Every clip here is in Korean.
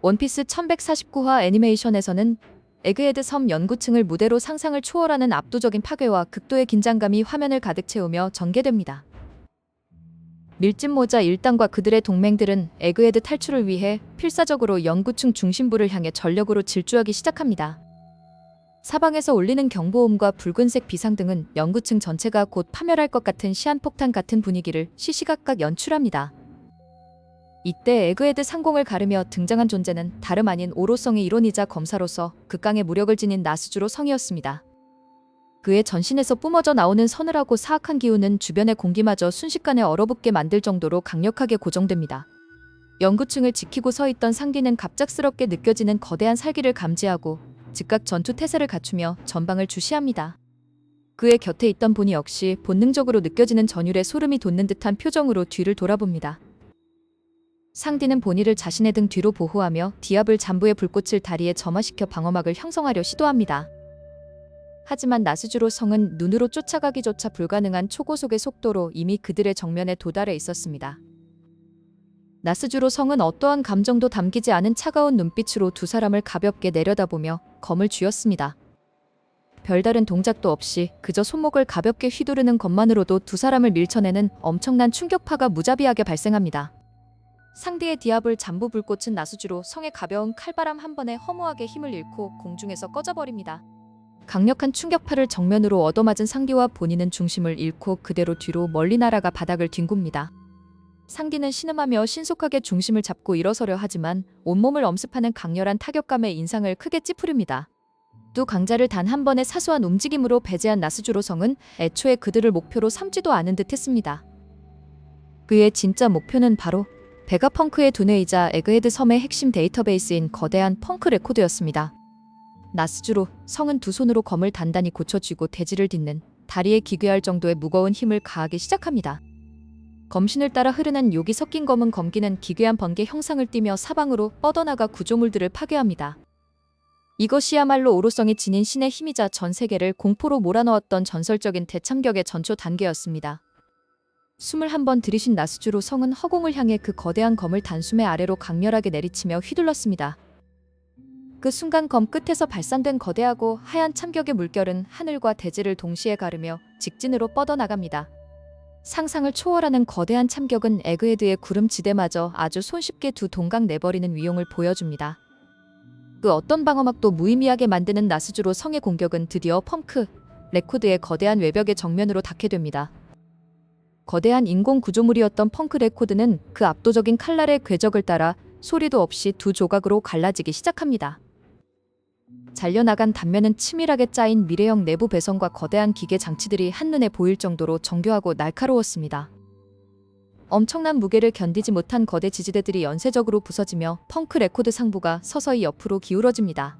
원피스 1149화 애니메이션에서는 에그헤드 섬 연구층을 무대로 상상을 초월하는 압도적인 파괴와 극도의 긴장감이 화면을 가득 채우며 전개됩니다. 밀짚모자 1단과 그들의 동맹들은 에그헤드 탈출을 위해 필사적으로 연구층 중심부를 향해 전력으로 질주하기 시작합니다. 사방에서 울리는 경보음과 붉은색 비상등은 연구층 전체가 곧 파멸할 것 같은 시한폭탄 같은 분위기를 시시각각 연출합니다. 이때 에그헤드 상공을 가르며 등장한 존재는 다름 아닌 오로성의 일원이자 검사로서 극강의 무력을 지닌 나스주로 성이었습니다. 그의 전신에서 뿜어져 나오는 서늘하고 사악한 기운은 주변의 공기마저 순식간에 얼어붙게 만들 정도로 강력하게 고정됩니다. 연구층을 지키고 서 있던 상디는 갑작스럽게 느껴지는 거대한 살기를 감지하고 즉각 전투 태세를 갖추며 전방을 주시합니다. 그의 곁에 있던 보니 역시 본능적으로 느껴지는 전율에 소름이 돋는 듯한 표정으로 뒤를 돌아봅니다. 상디는 보니를 자신의 등 뒤로 보호하며 디아블 잠부의 불꽃을 다리에 점화시켜 방어막을 형성하려 시도합니다. 하지만 나스주로 성은 눈으로 쫓아가기조차 불가능한 초고속의 속도로 이미 그들의 정면에 도달해 있었습니다. 나스주로 성은 어떠한 감정도 담기지 않은 차가운 눈빛으로 두 사람을 가볍게 내려다보며 검을 쥐었습니다. 별다른 동작도 없이 그저 손목을 가볍게 휘두르는 것만으로도 두 사람을 밀쳐내는 엄청난 충격파가 무자비하게 발생합니다. 상대의 디아블 잠부 불꽃은 나스주로 성의 가벼운 칼바람 한 번에 허무하게 힘을 잃고 공중에서 꺼져버립니다. 강력한 충격파를 정면으로 얻어맞은 상디와 본인은 중심을 잃고 그대로 뒤로 멀리 날아가 바닥을 뒹굽니다. 상디는 신음하며 신속하게 중심을 잡고 일어서려 하지만 온몸을 엄습하는 강렬한 타격감의 인상을 크게 찌푸립니다. 두 강자를 단 한 번의 사소한 움직임으로 배제한 나스주로 성은 애초에 그들을 목표로 삼지도 않은 듯 했습니다. 그의 진짜 목표는 바로 베가펑크의 두뇌이자 에그헤드 섬의 핵심 데이터베이스인 거대한 펑크 레코드였습니다. 나스주로 성은 두 손으로 검을 단단히 고쳐쥐고 대지를 딛는 다리에 기괴할 정도의 무거운 힘을 가하기 시작합니다. 검신을 따라 흐르는 욕이 섞인 검은 검기는 기괴한 번개 형상을 띠며 사방으로 뻗어나가 구조물들을 파괴합니다. 이것이야말로 오로성이 지닌 신의 힘이자 전 세계를 공포로 몰아넣었던 전설적인 대참격의 전초 단계였습니다. 숨을 한번 들이쉰 나스주로 성은 허공을 향해 그 거대한 검을 단숨에 아래로 강렬하게 내리치며 휘둘렀습니다. 그 순간 검 끝에서 발산된 거대하고 하얀 참격의 물결은 하늘과 대지를 동시에 가르며 직진으로 뻗어나갑니다. 상상을 초월하는 거대한 참격은 에그헤드의 구름지대마저 아주 손쉽게 두 동강 내버리는 위용을 보여줍니다. 그 어떤 방어막도 무의미하게 만드는 나스주로 성의 공격은 드디어 펑크 레코드의 거대한 외벽의 정면으로 닿게 됩니다. 거대한 인공 구조물이었던 펑크 레코드는 그 압도적인 칼날의 궤적을 따라 소리도 없이 두 조각으로 갈라지기 시작합니다. 잘려나간 단면은 치밀하게 짜인 미래형 내부 배선과 거대한 기계 장치들이 한눈에 보일 정도로 정교하고 날카로웠습니다. 엄청난 무게를 견디지 못한 거대 지지대들이 연쇄적으로 부서지며 펑크 레코드 상부가 서서히 옆으로 기울어집니다.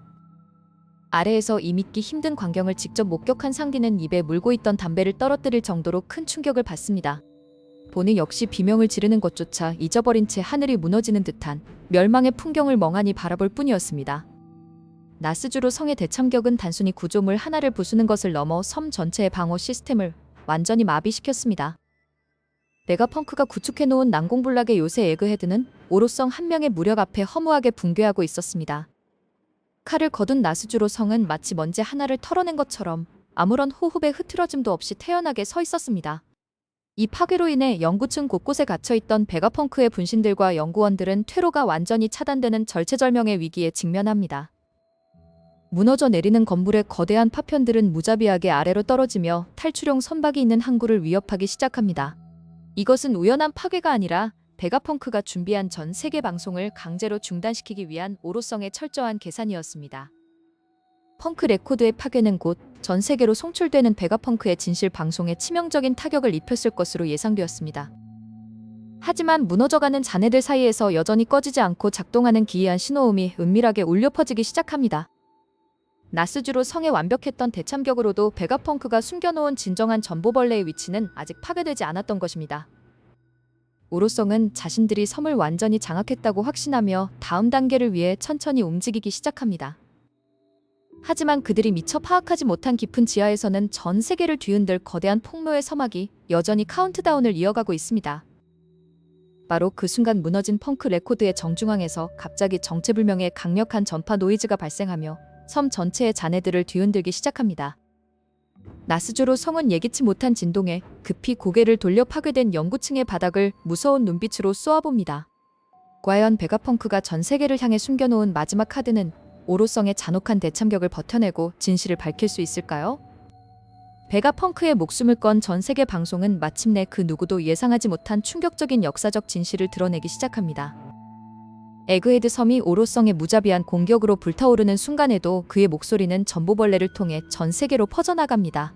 아래에서 이 믿기 힘든 광경을 직접 목격한 상디는 입에 물고 있던 담배를 떨어뜨릴 정도로 큰 충격을 받습니다. 보니 역시 비명을 지르는 것조차 잊어버린 채 하늘이 무너지는 듯한 멸망의 풍경을 멍하니 바라볼 뿐이었습니다. 나스주로 성의 대참격은 단순히 구조물 하나를 부수는 것을 넘어 섬 전체의 방어 시스템을 완전히 마비시켰습니다. 베가펑크가 구축해놓은 난공불락의 요새 에그헤드는 오로성 한 명의 무력 앞에 허무하게 붕괴하고 있었습니다. 칼을 거둔 나스주로 성은 마치 먼지 하나를 털어낸 것처럼 아무런 호흡의 흐트러짐도 없이 태연하게 서 있었습니다. 이 파괴로 인해 연구층 곳곳에 갇혀있던 베가펑크의 분신들과 연구원들은 퇴로가 완전히 차단되는 절체절명의 위기에 직면합니다. 무너져 내리는 건물의 거대한 파편들은 무자비하게 아래로 떨어지며 탈출용 선박이 있는 항구를 위협하기 시작합니다. 이것은 우연한 파괴가 아니라 베가펑크가 준비한 전 세계 방송을 강제로 중단시키기 위한 오로성의 철저한 계산이었습니다. 펑크 레코드의 파괴는 곧 전 세계로 송출되는 베가펑크의 진실 방송에 치명적인 타격을 입혔을 것으로 예상되었습니다. 하지만 무너져가는 잔해들 사이에서 여전히 꺼지지 않고 작동하는 기이한 신호음이 은밀하게 울려 퍼지기 시작합니다. 나스주로 성에 완벽했던 대참격으로도 베가펑크가 숨겨놓은 진정한 전보벌레의 위치는 아직 파괴되지 않았던 것입니다. 오로성은 자신들이 섬을 완전히 장악했다고 확신하며 다음 단계를 위해 천천히 움직이기 시작합니다. 하지만 그들이 미처 파악하지 못한 깊은 지하에서는 전 세계를 뒤흔들 거대한 폭로의 서막이 여전히 카운트다운을 이어가고 있습니다. 바로 그 순간 무너진 펑크 레코드의 정중앙에서 갑자기 정체불명의 강력한 전파 노이즈가 발생하며 섬 전체의 잔해들을 뒤흔들기 시작합니다. 나스조로 성은 예기치 못한 진동에 급히 고개를 돌려 파괴된 영구층의 바닥을 무서운 눈빛으로 쏘아봅니다. 과연 베가펑크가 전 세계를 향해 숨겨놓은 마지막 카드는 오로성의 잔혹한 대참격을 버텨내고 진실을 밝힐 수 있을까요? 베가펑크의 목숨을 건 전 세계 방송은 마침내 그 누구도 예상하지 못한 충격적인 역사적 진실을 드러내기 시작합니다. 에그헤드 섬이 오로성의 무자비한 공격으로 불타오르는 순간에도 그의 목소리는 전보벌레를 통해 전 세계로 퍼져나갑니다.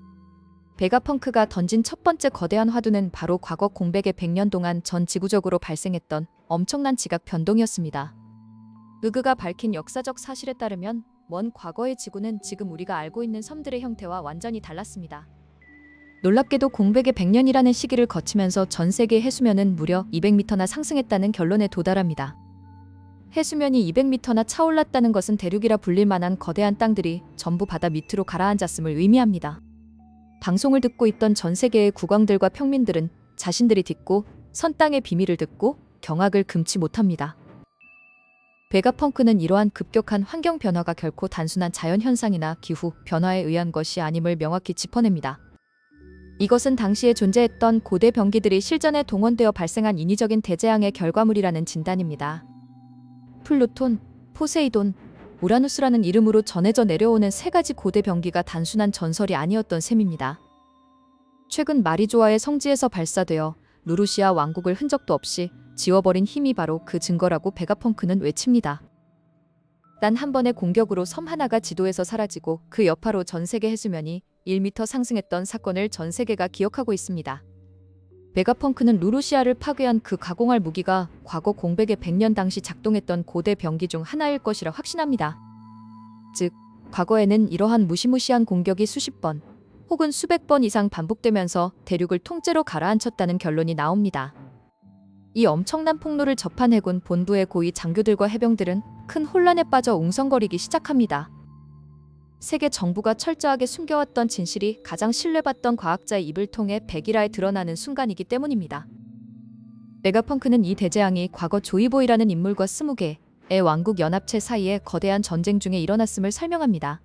베가펑크가 던진 첫 번째 거대한 화두는 바로 과거 공백의 100년 동안 전 지구적으로 발생했던 엄청난 지각 변동이었습니다. 그가 밝힌 역사적 사실에 따르면 먼 과거의 지구는 지금 우리가 알고 있는 섬들의 형태와 완전히 달랐습니다. 놀랍게도 공백의 100년이라는 시기를 거치면서 전 세계 해수면은 무려 200m나 상승했다는 결론에 도달합니다. 해수면이 200m나 차올랐다는 것은 대륙이라 불릴 만한 거대한 땅들이 전부 바다 밑으로 가라앉았음을 의미합니다. 방송을 듣고 있던 전 세계의 국왕들과 평민들은 자신들이 딛고 선 땅의 비밀을 듣고 경악을 금치 못합니다. 베가펑크는 이러한 급격한 환경 변화가 결코 단순한 자연현상이나 기후 변화에 의한 것이 아님을 명확히 짚어냅니다. 이것은 당시에 존재했던 고대 병기들이 실전에 동원되어 발생한 인위적인 대재앙의 결과물이라는 진단입니다. 플루톤, 포세이돈, 우라누스라는 이름으로 전해져 내려오는 세 가지 고대 병기가 단순한 전설이 아니었던 셈입니다. 최근 마리조아의 성지에서 발사되어 루루시아 왕국을 흔적도 없이 지워버린 힘이 바로 그 증거라고 베가펑크는 외칩니다. 단 한 번의 공격으로 섬 하나가 지도에서 사라지고 그 여파로 전 세계 해수면이 1m 상승했던 사건을 전 세계가 기억하고 있습니다. 베가펑크는 루루시아를 파괴한 그 가공할 무기가 과거 공백의 100년 당시 작동했던 고대 병기 중 하나일 것이라 확신합니다. 즉, 과거에는 이러한 무시무시한 공격이 수십 번 혹은 수백 번 이상 반복되면서 대륙을 통째로 가라앉혔다는 결론이 나옵니다. 이 엄청난 폭로를 접한 해군 본부의 고위 장교들과 해병들은 큰 혼란에 빠져 웅성거리기 시작합니다. 세계 정부가 철저하게 숨겨왔던 진실이 가장 신뢰받던 과학자의 입을 통해 백일화에 드러나는 순간이기 때문입니다. 베가펑크는 이 대재앙이 과거 조이보이라는 인물과 20개의 왕국 연합체 사이의 거대한 전쟁 중에 일어났음을 설명합니다.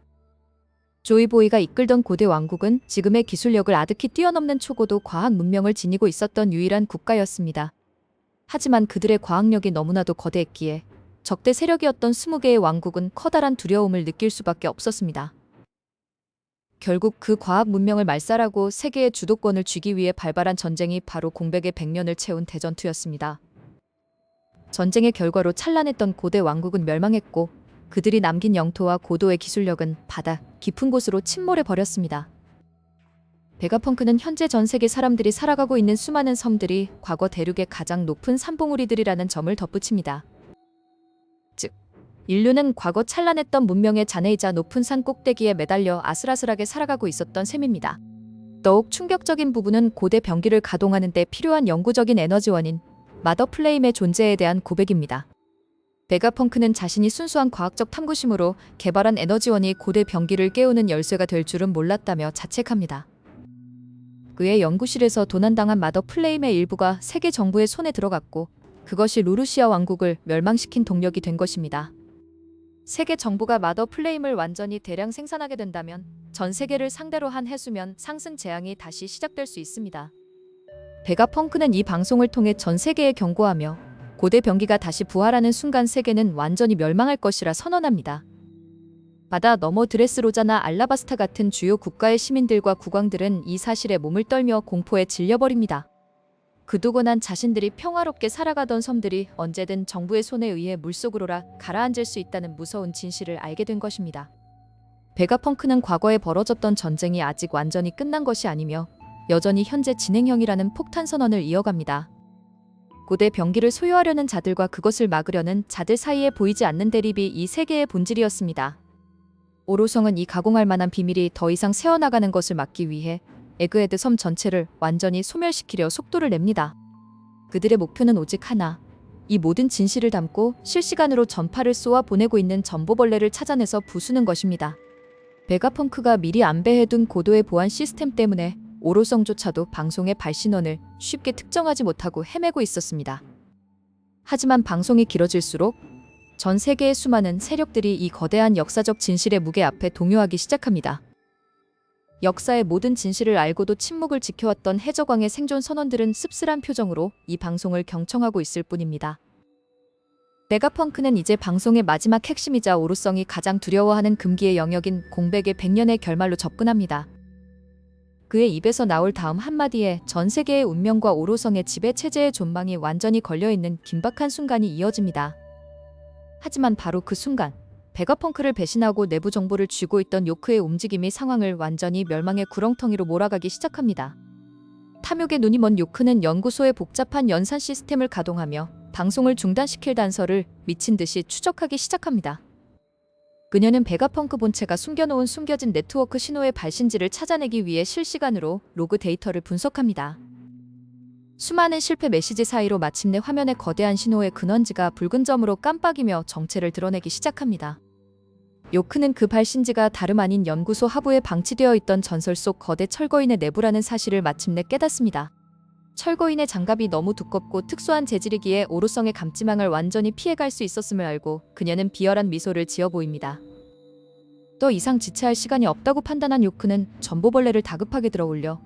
조이보이가 이끌던 고대 왕국은 지금의 기술력을 아득히 뛰어넘는 초고도 과학 문명을 지니고 있었던 유일한 국가였습니다. 하지만 그들의 과학력이 너무나도 거대했기에 적대 세력이었던 20개의 왕국은 커다란 두려움을 느낄 수밖에 없었습니다. 결국 그 과학 문명을 말살하고 세계의 주도권을 쥐기 위해 발발한 전쟁이 바로 공백의 100년을 채운 대전투였습니다. 전쟁의 결과로 찬란했던 고대 왕국은 멸망했고 그들이 남긴 영토와 고도의 기술력은 바다 깊은 곳으로 침몰해 버렸습니다. 베가펑크는 현재 전 세계 사람들이 살아가고 있는 수많은 섬들이 과거 대륙의 가장 높은 산봉우리들이라는 점을 덧붙입니다. 즉, 인류는 과거 찬란했던 문명의 잔해이자 높은 산 꼭대기에 매달려 아슬아슬하게 살아가고 있었던 셈입니다. 더욱 충격적인 부분은 고대 병기를 가동하는 데 필요한 영구적인 에너지원인 마더 플레임의 존재에 대한 고백입니다. 베가펑크는 자신이 순수한 과학적 탐구심으로 개발한 에너지원이 고대 병기를 깨우는 열쇠가 될 줄은 몰랐다며 자책합니다. 그의 연구실에서 도난당한 마더 플레임의 일부가 세계 정부의 손에 들어갔고 그것이 루루시아 왕국을 멸망시킨 동력이 된 것입니다. 세계 정부가 마더 플레임을 완전히 대량 생산하게 된다면 전 세계를 상대로 한 해수면 상승 재앙이 다시 시작될 수 있습니다. 베가펑크는 이 방송을 통해 전 세계에 경고하며 고대 병기가 다시 부활하는 순간 세계는 완전히 멸망할 것이라 선언합니다. 바다 너머 드레스로자나 알라바스타 같은 주요 국가의 시민들과 국왕들은 이 사실에 몸을 떨며 공포에 질려버립니다. 그동안 자신들이 평화롭게 살아가던 섬들이 언제든 정부의 손에 의해 물속으로라 가라앉을 수 있다는 무서운 진실을 알게 된 것입니다. 베가펑크는 과거에 벌어졌던 전쟁이 아직 완전히 끝난 것이 아니며 여전히 현재 진행형이라는 폭탄 선언을 이어갑니다. 고대 병기를 소유하려는 자들과 그것을 막으려는 자들 사이에 보이지 않는 대립이 이 세계의 본질이었습니다. 오로성은 이 가공할 만한 비밀이 더 이상 새어나가는 것을 막기 위해 에그헤드 섬 전체를 완전히 소멸시키려 속도를 냅니다. 그들의 목표는 오직 하나, 이 모든 진실을 담고 실시간으로 전파를 쏘아 보내고 있는 전보벌레를 찾아내서 부수는 것입니다. 베가펑크가 미리 안배해둔 고도의 보안 시스템 때문에 오로성조차도 방송의 발신원을 쉽게 특정하지 못하고 헤매고 있었습니다. 하지만 방송이 길어질수록 전 세계의 수많은 세력들이 이 거대한 역사적 진실의 무게 앞에 동요하기 시작합니다. 역사의 모든 진실을 알고도 침묵을 지켜왔던 해적왕의 생존 선원들은 씁쓸한 표정으로 이 방송을 경청하고 있을 뿐입니다. 베가펑크는 이제 방송의 마지막 핵심이자 오로성이 가장 두려워하는 금기의 영역인 공백의 100년의 결말로 접근합니다. 그의 입에서 나올 다음 한마디에 전 세계의 운명과 오로성의 지배 체제의 존망이 완전히 걸려있는 긴박한 순간이 이어집니다. 하지만 바로 그 순간, 베가펑크를 배신하고 내부 정보를 쥐고 있던 요크의 움직임이 상황을 완전히 멸망의 구렁텅이로 몰아가기 시작합니다. 탐욕의 눈이 먼 요크는 연구소의 복잡한 연산 시스템을 가동하며 방송을 중단시킬 단서를 미친 듯이 추적하기 시작합니다. 그녀는 베가펑크 본체가 숨겨놓은 숨겨진 네트워크 신호의 발신지를 찾아내기 위해 실시간으로 로그 데이터를 분석합니다. 수많은 실패 메시지 사이로 마침내 화면의 거대한 신호의 근원지가 붉은 점으로 깜빡이며 정체를 드러내기 시작합니다. 요크는 그 발신지가 다름 아닌 연구소 하부에 방치되어 있던 전설 속 거대 철거인의 내부라는 사실을 마침내 깨닫습니다. 철거인의 장갑이 너무 두껍고 특수한 재질이기에 오로성의 감지망을 완전히 피해갈 수 있었음을 알고 그녀는 비열한 미소를 지어 보입니다. 더 이상 지체할 시간이 없다고 판단한 요크는 전보벌레를 다급하게 들어올려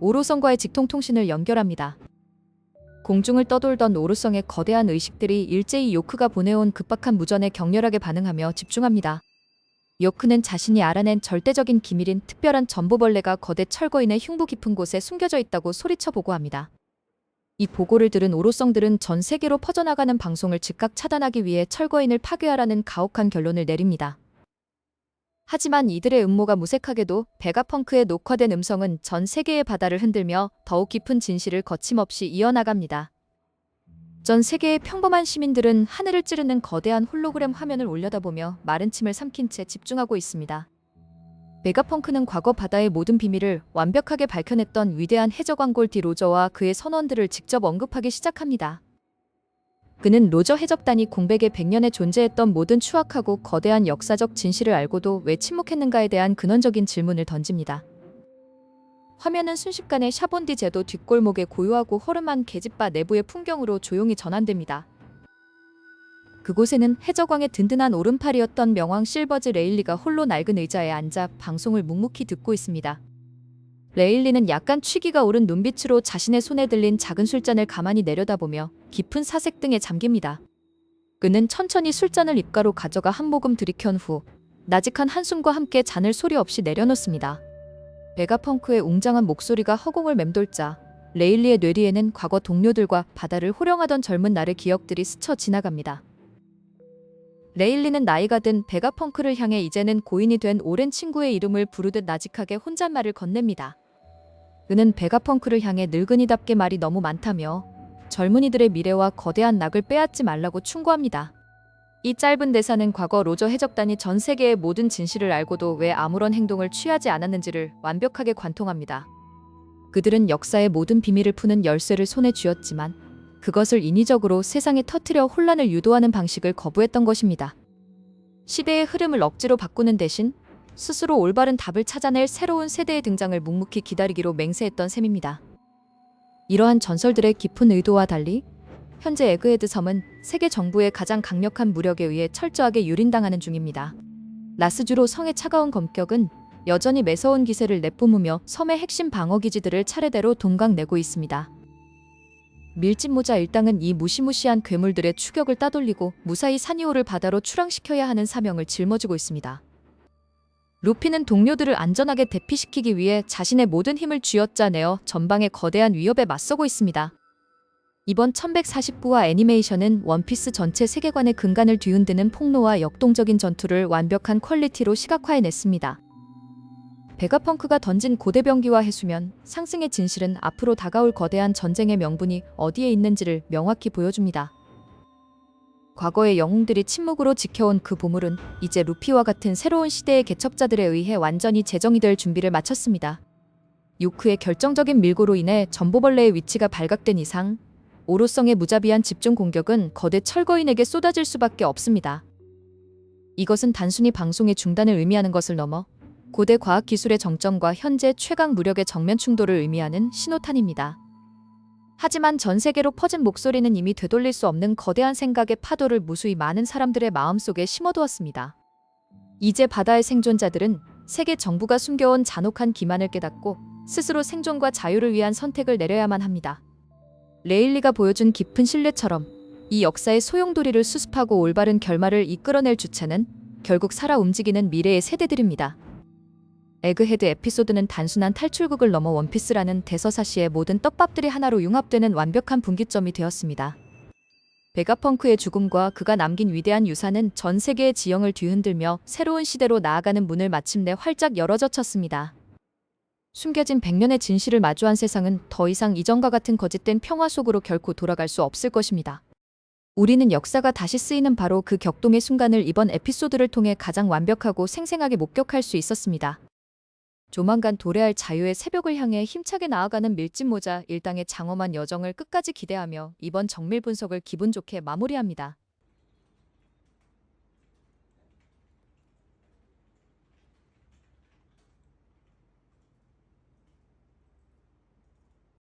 오로성과의 직통통신을 연결합니다. 공중을 떠돌던 오로성의 거대한 의식들이 일제히 요크가 보내온 급박한 무전에 격렬하게 반응하며 집중합니다. 요크는 자신이 알아낸 절대적인 기밀인 특별한 전보벌레가 거대 철거인의 흉부 깊은 곳에 숨겨져 있다고 소리쳐 보고합니다. 이 보고를 들은 오로성들은 전 세계로 퍼져나가는 방송을 즉각 차단하기 위해 철거인을 파괴하라는 가혹한 결론을 내립니다. 하지만 이들의 음모가 무색하게도 베가펑크의 녹화된 음성은 전 세계의 바다를 흔들며 더욱 깊은 진실을 거침없이 이어나갑니다. 전 세계의 평범한 시민들은 하늘을 찌르는 거대한 홀로그램 화면을 올려다보며 마른 침을 삼킨 채 집중하고 있습니다. 베가펑크는 과거 바다의 모든 비밀을 완벽하게 밝혀냈던 위대한 해적왕 골디 로저와 그의 선원들을 직접 언급하기 시작합니다. 그는 로저 해적단이 공백의 100년에 존재했던 모든 추악하고 거대한 역사적 진실을 알고도 왜 침묵했는가에 대한 근원적인 질문을 던집니다. 화면은 순식간에 샤본디 제도 뒷골목의 고요하고 허름한 계집바 내부의 풍경으로 조용히 전환됩니다. 그곳에는 해적왕의 든든한 오른팔이었던 명왕 실버즈 레일리가 홀로 낡은 의자에 앉아 방송을 묵묵히 듣고 있습니다. 레일리는 약간 취기가 오른 눈빛으로 자신의 손에 들린 작은 술잔을 가만히 내려다보며 깊은 사색 등에 잠깁니다. 그는 천천히 술잔을 입가로 가져가 한 모금 들이켠 후 나직한 한숨과 함께 잔을 소리 없이 내려놓습니다. 베가펑크의 웅장한 목소리가 허공을 맴돌자 레일리의 뇌리에는 과거 동료들과 바다를 호령하던 젊은 날의 기억들이 스쳐 지나갑니다. 레일리는 나이가 든 베가펑크를 향해 이제는 고인이 된 오랜 친구의 이름을 부르듯 나직하게 혼잣말을 건넵니다. 그는 베가펑크를 향해 늙은이답게 말이 너무 많다며 젊은이들의 미래와 거대한 낙을 빼앗지 말라고 충고합니다. 이 짧은 대사는 과거 로저 해적단이 전 세계의 모든 진실을 알고도 왜 아무런 행동을 취하지 않았는지를 완벽하게 관통합니다. 그들은 역사의 모든 비밀을 푸는 열쇠를 손에 쥐었지만 그것을 인위적으로 세상에 터뜨려 혼란을 유도하는 방식을 거부했던 것입니다. 시대의 흐름을 억지로 바꾸는 대신 스스로 올바른 답을 찾아낼 새로운 세대의 등장을 묵묵히 기다리기로 맹세했던 셈입니다. 이러한 전설들의 깊은 의도와 달리 현재 에그헤드 섬은 세계 정부의 가장 강력한 무력에 의해 철저하게 유린당하는 중입니다. 라스주로 성의 차가운 검격은 여전히 매서운 기세를 내뿜으며 섬의 핵심 방어기지들을 차례대로 동강내고 있습니다. 밀짚모자 일당은 이 무시무시한 괴물들의 추격을 따돌리고 무사히 사니오를 바다로 출항시켜야 하는 사명을 짊어지고 있습니다. 루피는 동료들을 안전하게 대피시키기 위해 자신의 모든 힘을 쥐어짜내어 전방의 거대한 위협에 맞서고 있습니다. 이번 1149화 애니메이션은 원피스 전체 세계관의 근간을 뒤흔드는 폭로와 역동적인 전투를 완벽한 퀄리티로 시각화해냈습니다. 베가펑크가 던진 고대병기와 해수면, 상승의 진실은 앞으로 다가올 거대한 전쟁의 명분이 어디에 있는지를 명확히 보여줍니다. 과거의 영웅들이 침묵으로 지켜온 그 보물은 이제 루피와 같은 새로운 시대의 개척자들에 의해 완전히 재정이 될 준비를 마쳤습니다. 요크의 결정적인 밀고로 인해 전보벌레의 위치가 발각된 이상 오로성의 무자비한 집중 공격은 거대 철거인에게 쏟아질 수밖에 없습니다. 이것은 단순히 방송의 중단을 의미하는 것을 넘어 고대 과학기술의 정점과 현재 최강 무력의 정면 충돌을 의미하는 신호탄입니다. 하지만 전 세계로 퍼진 목소리는 이미 되돌릴 수 없는 거대한 생각의 파도를 무수히 많은 사람들의 마음속에 심어두었습니다. 이제 바다의 생존자들은 세계 정부가 숨겨온 잔혹한 기만을 깨닫고 스스로 생존과 자유를 위한 선택을 내려야만 합니다. 레일리가 보여준 깊은 신뢰처럼 이 역사의 소용돌이를 수습하고 올바른 결말을 이끌어낼 주체는 결국 살아 움직이는 미래의 세대들입니다. 에그헤드 에피소드는 단순한 탈출극을 넘어 원피스라는 대서사시의 모든 떡밥들이 하나로 융합되는 완벽한 분기점이 되었습니다. 베가펑크의 죽음과 그가 남긴 위대한 유산은 전 세계의 지형을 뒤흔들며 새로운 시대로 나아가는 문을 마침내 활짝 열어젖혔습니다. 숨겨진 100년의 진실을 마주한 세상은 더 이상 이전과 같은 거짓된 평화 속으로 결코 돌아갈 수 없을 것입니다. 우리는 역사가 다시 쓰이는 바로 그 격동의 순간을 이번 에피소드를 통해 가장 완벽하고 생생하게 목격할 수 있었습니다. 조만간 도래할 자유의 새벽을 향해 힘차게 나아가는 밀짚모자 일당의 장엄한 여정을 끝까지 기대하며 이번 정밀 분석을 기분 좋게 마무리합니다.